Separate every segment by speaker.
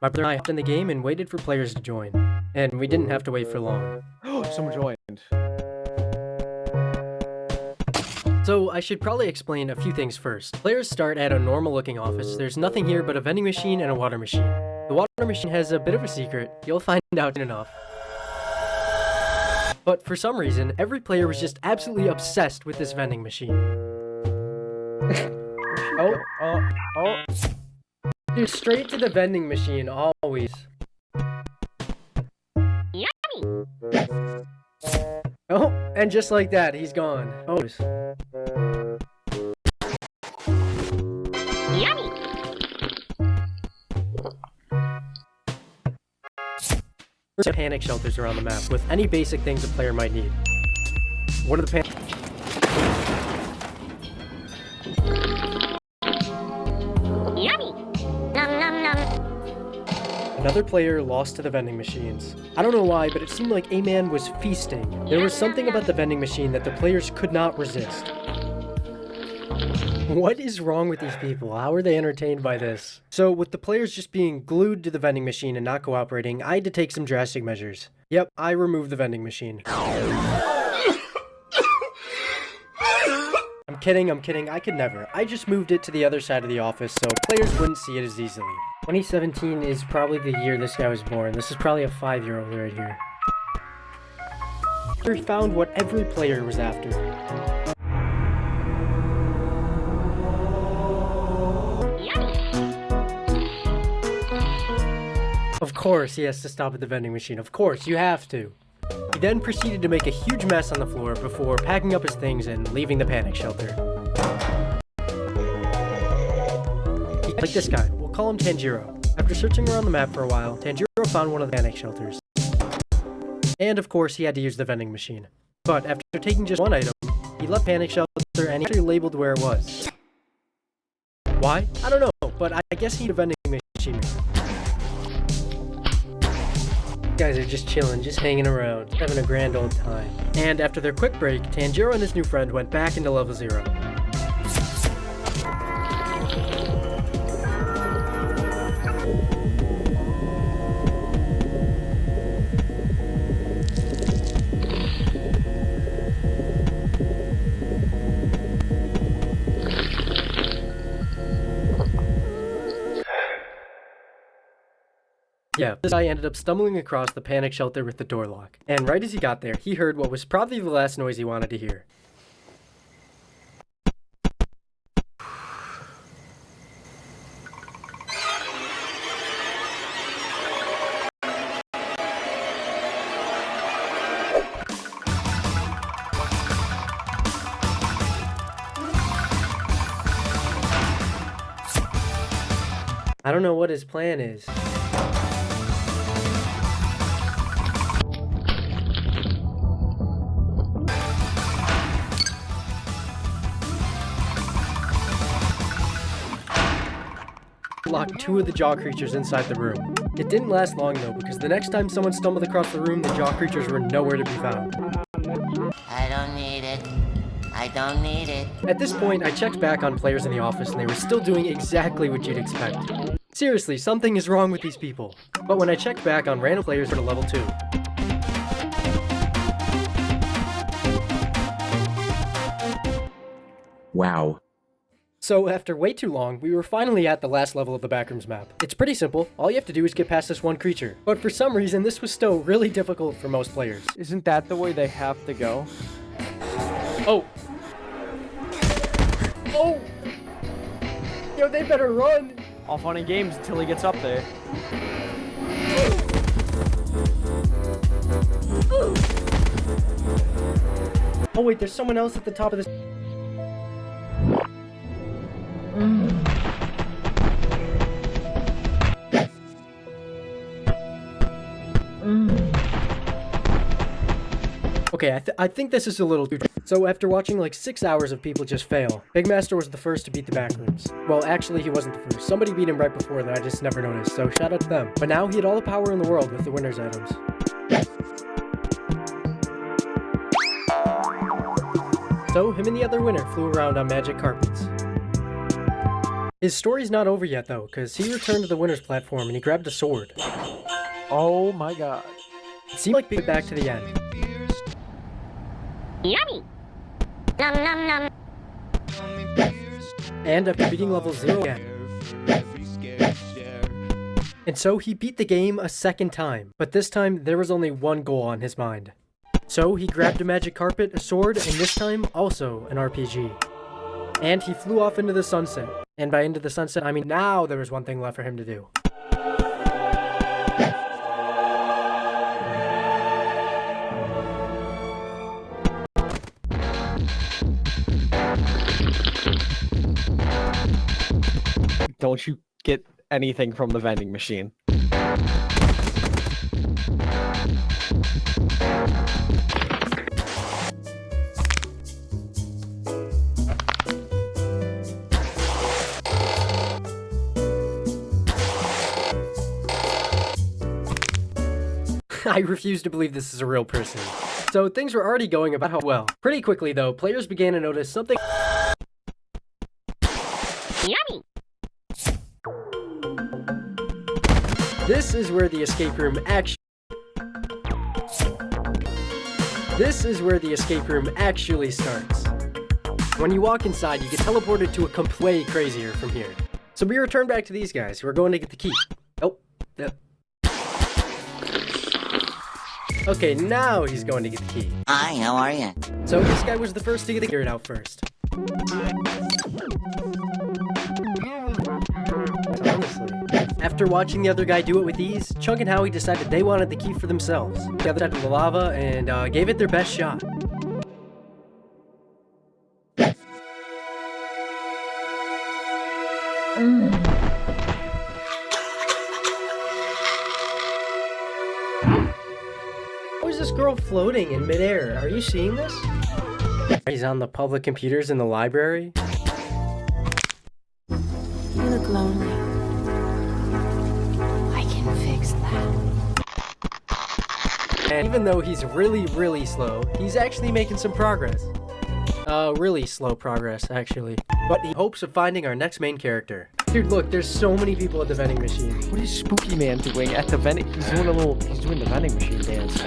Speaker 1: My brother and I hopped in the game and waited for players to join. And we didn't have to wait for long.
Speaker 2: Someone joined.
Speaker 1: So I should probably explain a few things first. Players start at a normal looking office. There's nothing here but a vending machine and a water machine. The water machine has a bit of a secret. You'll find out soon enough. But for some reason, every player was just absolutely obsessed with this vending machine.
Speaker 2: Oh.
Speaker 1: Dude, straight to the vending machine, always. Oh, and just like that, he's gone. Oh. There's panic shelters around the map with any basic things a player might need. What are the panic? Another player lost to the vending machines. I don't know why, but it seemed like a man was feasting. There was something about the vending machine that the players could not resist. What is wrong with these people? How are they entertained by this? So, with the players just being glued to the vending machine and not cooperating, I had to take some drastic measures. Yep, I removed the vending machine. I'm kidding, I could never. I just moved it to the other side of the office so players wouldn't see it as easily. 2017 is probably the year this guy was born. This is probably a 5-year-old right here. We found what every player was after. Of course he has to stop at the vending machine. Of course, you have to. He then proceeded to make a huge mess on the floor before packing up his things and leaving the panic shelter. Like this guy, we'll call him Tanjiro. After searching around the map for a while, Tanjiro found one of the panic shelters. And of course, he had to use the vending machine. But after taking just one item, he left panic shelter and he actually labeled where it was. Why? I don't know, but I guess he had a vending machine. Guys are just chilling, just hanging around, having a grand old time. And after their quick break, Tanjiro and his new friend went back into level 0. Yeah, this guy ended up stumbling across the panic shelter with the door lock. And right as he got there, he heard what was probably the last noise he wanted to hear. I don't know what his plan is. Locked 2 of the jaw creatures inside the room. It didn't last long though, because the next time someone stumbled across the room, the jaw creatures were nowhere to be found.
Speaker 3: I don't need it. I don't need it.
Speaker 1: At this point, I checked back on players in the office and they were still doing exactly what you'd expect. Seriously, something is wrong with these people. But when I checked back on random players at level 2,
Speaker 4: wow.
Speaker 1: So after way too long, we were finally at the last level of the Backrooms map. It's pretty simple, all you have to do is get past this one creature. But for some reason, this was still really difficult for most players.
Speaker 2: Isn't that the way they have to go?
Speaker 1: Oh! Oh! Yo, they better run!
Speaker 2: All fun and games until he gets up there.
Speaker 1: Oh wait, there's someone else at the top of this. Okay, I think this is a little too... So after watching like 6 hours of people just fail, Big Master was the first to beat the Backrooms. Well, actually he wasn't the first. Somebody beat him right before that I just never noticed, so shout out to them. But now he had all the power in the world with the winner's items. So him and the other winner flew around on magic carpets. His story's not over yet though, because he returned to the winner's platform and he grabbed a sword.
Speaker 2: Oh my god.
Speaker 1: It seemed like being back to the end.
Speaker 3: Yummy! Nom nom nom.
Speaker 1: And after beating level 0 again. And so he beat the game a second time, but this time there was only one goal on his mind. So he grabbed a magic carpet, a sword, and this time also an RPG. And he flew off into the sunset. And by into the sunset, I mean now there was one thing left for him to do.
Speaker 2: Don't you get anything from the vending machine?
Speaker 1: I refuse to believe this is a real person. So things were already going about well. Pretty quickly though, players began to notice something.
Speaker 3: Yummy!
Speaker 1: This is where the escape room actually starts. When you walk inside, you get teleported to a way crazier from here. So we return back to these guys who are going to get the key. Oh, yep. Okay, now he's going to get the key.
Speaker 3: Hi, how are you?
Speaker 1: So this guy was the first to get it out first. Honestly. After watching the other guy do it with ease, Chunk and Howie decided they wanted the key for themselves. The other side of the lava and gave it their best shot. How is this girl floating in midair? Are you seeing this? He's on the public computers in the library.
Speaker 4: You look lonely. I can fix that.
Speaker 1: And even though he's really slow, he's actually making some progress. Really slow progress, actually. But he hopes of finding our next main character. Dude, look, there's so many people at the vending machine.
Speaker 2: What is Spooky Man doing at the vending? He's doing the vending machine dance.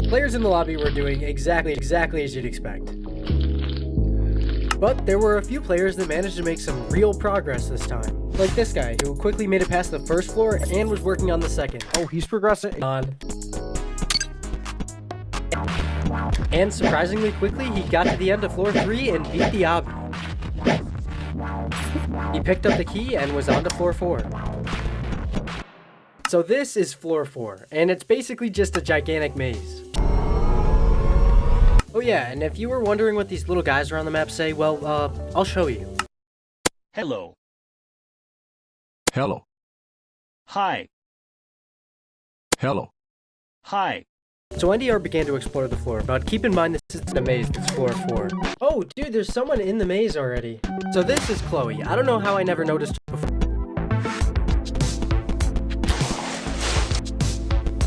Speaker 1: Players in the lobby were doing exactly as you'd expect. But there were a few players that managed to make some real progress this time. Like this guy, who quickly made it past the first floor and was working on the second.
Speaker 2: Oh, he's progressing.
Speaker 1: And surprisingly quickly, he got to the end of floor 3 and beat the obby. He picked up the key and was on to floor 4. So this is floor 4, and it's basically just a gigantic maze. Oh yeah, and if you were wondering what these little guys around the map say, well, I'll show you.
Speaker 5: Hello.
Speaker 6: Hello.
Speaker 5: Hi.
Speaker 6: Hello.
Speaker 5: Hi.
Speaker 1: So NDR began to explore the floor, but keep in mind this isn't a maze, it's floor 4. Oh, dude, there's someone in the maze already. So this is Chloe. I don't know how I never noticed her before.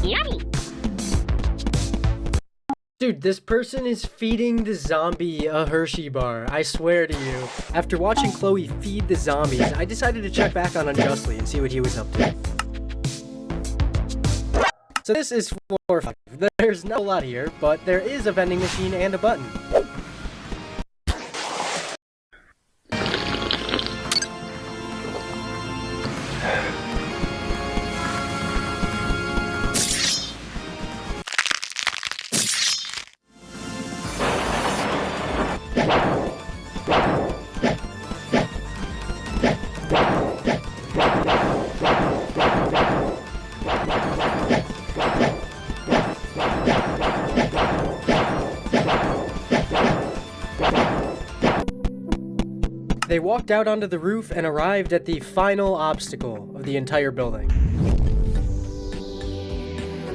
Speaker 3: Yummy!
Speaker 1: Dude, this person is feeding the zombie a Hershey bar, I swear to you. After watching Chloe feed the zombies, I decided to check back on Unjustly and see what he was up to. So this is floor 5. There's not a lot here, but there is a vending machine and a button. They walked out onto the roof and arrived at the final obstacle of the entire building.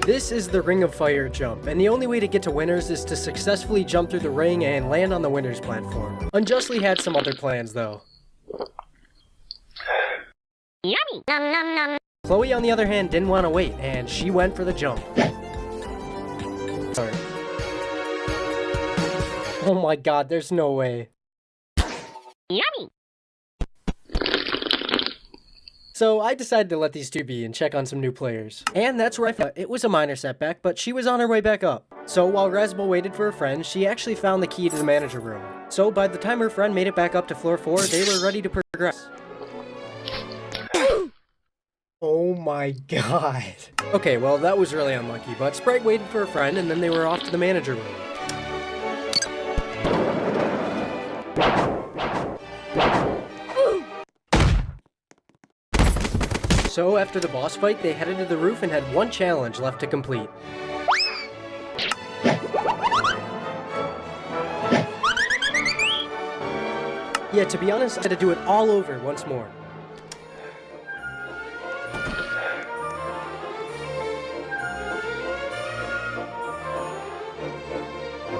Speaker 1: This is the Ring of Fire jump, and the only way to get to winners is to successfully jump through the ring and land on the winner's platform. Unjustly had some other plans though.
Speaker 3: Yummy! Nom nom nom.
Speaker 1: Chloe, on the other hand, didn't want to wait, and she went for the jump. Sorry. Oh my god, there's no way.
Speaker 3: Yummy!
Speaker 1: So I decided to let these two be and check on some new players. And that's where I found it was a minor setback, but she was on her way back up. So while Razbel waited for her friend, she actually found the key to the manager room. So by the time her friend made it back up to floor 4, they were ready to progress. Oh my god. Okay, well that was really unlucky, but Sprite waited for her friend and then they were off to the manager room. So after the boss fight, they headed to the roof and had one challenge left to complete. Yeah, to be honest, I had to do it all over once more.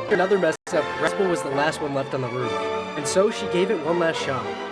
Speaker 1: Another mess up, Razbel was the last one left on the roof, and so she gave it one last shot.